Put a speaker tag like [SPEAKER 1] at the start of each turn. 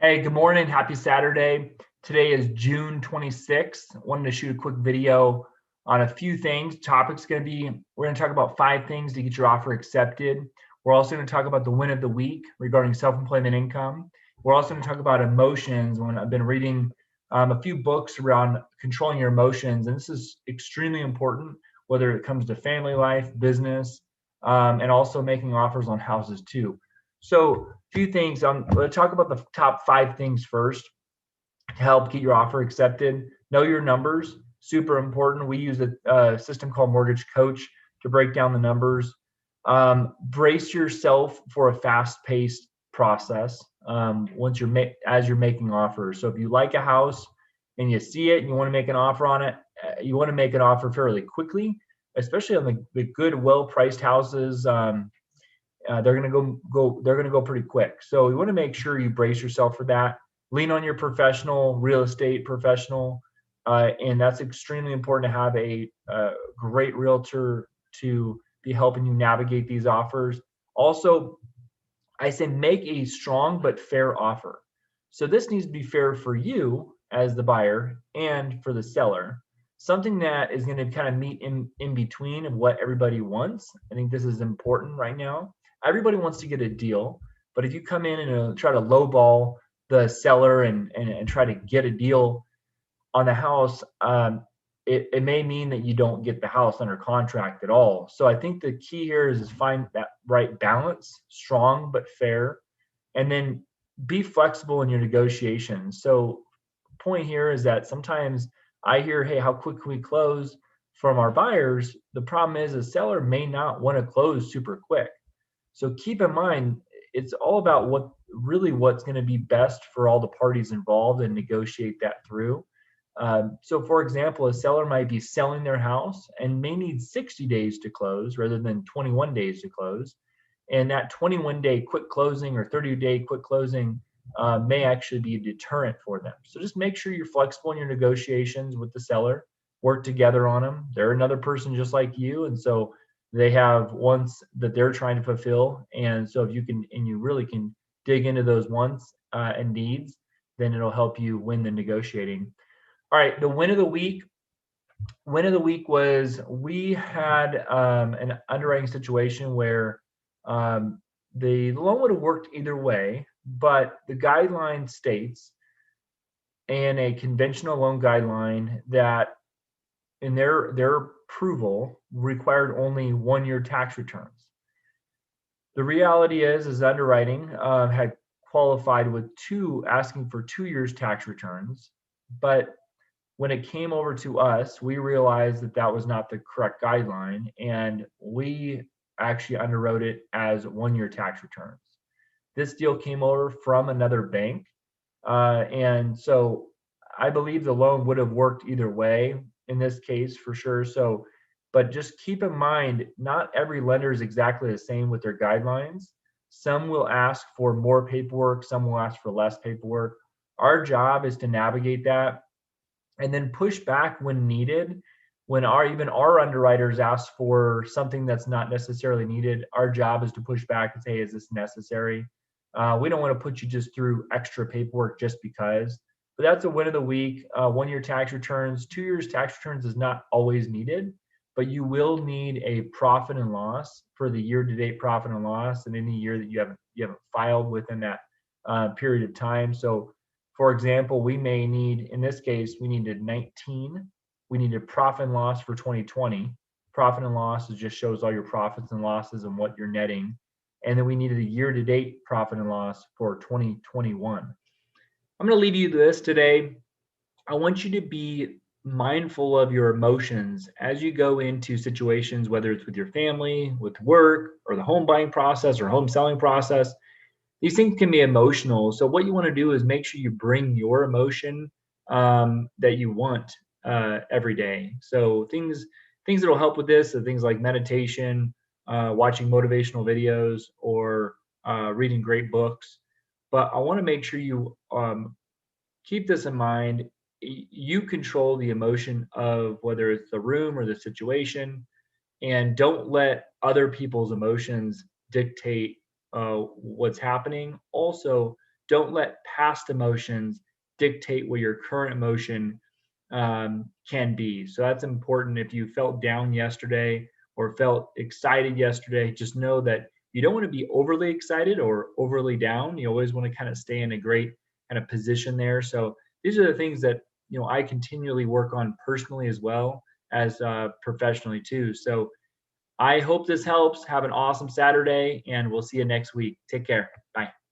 [SPEAKER 1] Hey, good morning. Happy Saturday. Today is June 26th. Wanted to shoot a quick video on a few things. Topic's going to be, we're going to talk about 5 things to get your offer accepted. We're also going to talk about the win of the week regarding self-employment income. We're also going to talk about emotions. When I've been reading a few books around controlling your emotions, and this is extremely important, whether it comes to family life, business, and also making offers on houses too. So few things. Let's talk about the top 5 things first to help get your offer accepted. Know your numbers, super important. We use a system called Mortgage Coach to break down the numbers. Brace yourself for a fast-paced process as you're making offers. So if you like a house and you see it and you want to make an offer on it, you want to make an offer fairly quickly, especially on the good, well-priced houses. They're going to go pretty quick. So you want to make sure you brace yourself for that. Lean on your professional, real estate professional, and that's extremely important to have a great realtor to be helping you navigate these offers. Also, I say make a strong but fair offer. So this needs to be fair for you as the buyer and for the seller. Something that is going to kind of meet in between of what everybody wants. I think this is important right now. Everybody wants to get a deal, but if you come in and try to lowball the seller and try to get a deal on the house, it may mean that you don't get the house under contract at all. So I think the key here is find that right balance, strong but fair, and then be flexible in your negotiations. So point here is that sometimes I hear, hey, how quick can we close from our buyers? The problem is the seller may not want to close super quick. So keep in mind, it's all about what's going to be best for all the parties involved and negotiate that through. So for example, a seller might be selling their house and may need 60 days to close rather than 21 days to close. And that 21-day quick closing or 30-day quick closing may actually be a deterrent for them. So just make sure you're flexible in your negotiations with the seller, work together on them. They're another person just like you. And so they have wants that they're trying to fulfill. And so if you can, and you really can dig into those wants and needs, then it'll help you win the negotiating. All right, the win of the week. Win of the week was we had an underwriting situation where the loan would have worked either way, but the guideline states and a conventional loan guideline that in their approval required only 1-year tax returns. The reality is underwriting had qualified with asking for 2 years tax returns, but when it came over to us, we realized that that was not the correct guideline, and we actually underwrote it as 1-year tax returns. This deal came over from another bank, and so I believe the loan would have worked either way in this case for sure. So, but just keep in mind, not every lender is exactly the same with their guidelines. Some will ask for more paperwork, some will ask for less paperwork. Our job is to navigate that and then push back when needed. When even our underwriters ask for something that's not necessarily needed, our job is to push back and say, is this necessary? We don't want to put you just through extra paperwork just because. But that's a win of the week. 1-year tax returns, 2 years tax returns is not always needed, but you will need a profit and loss for the year-to-date profit and loss in any year that you haven't filed within that period of time. So, for example, we may need, in this case, we needed 19. We needed profit and loss for 2020. Profit and loss just shows all your profits and losses and what you're netting. And then we needed a year-to-date profit and loss for 2021. I'm going to leave you this today. I want you to be mindful of your emotions as you go into situations, whether it's with your family, with work, or the home buying process or home selling process. These things can be emotional. So what you want to do is make sure you bring your emotion that you want every day. So things that will help with this are things like meditation, watching motivational videos, or reading great books. But I want to make sure you keep this in mind. You control the emotion of whether it's the room or the situation, and don't let other people's emotions dictate what's happening. Also, don't let past emotions dictate what your current emotion can be. So that's important. If you felt down yesterday or felt excited yesterday, just know that you don't want to be overly excited or overly down. You always want to kind of stay in a great kind of position there. So these are the things that I continually work on personally as well as professionally too. So I hope this helps. Have an awesome Saturday, and we'll see you next week. Take care. Bye.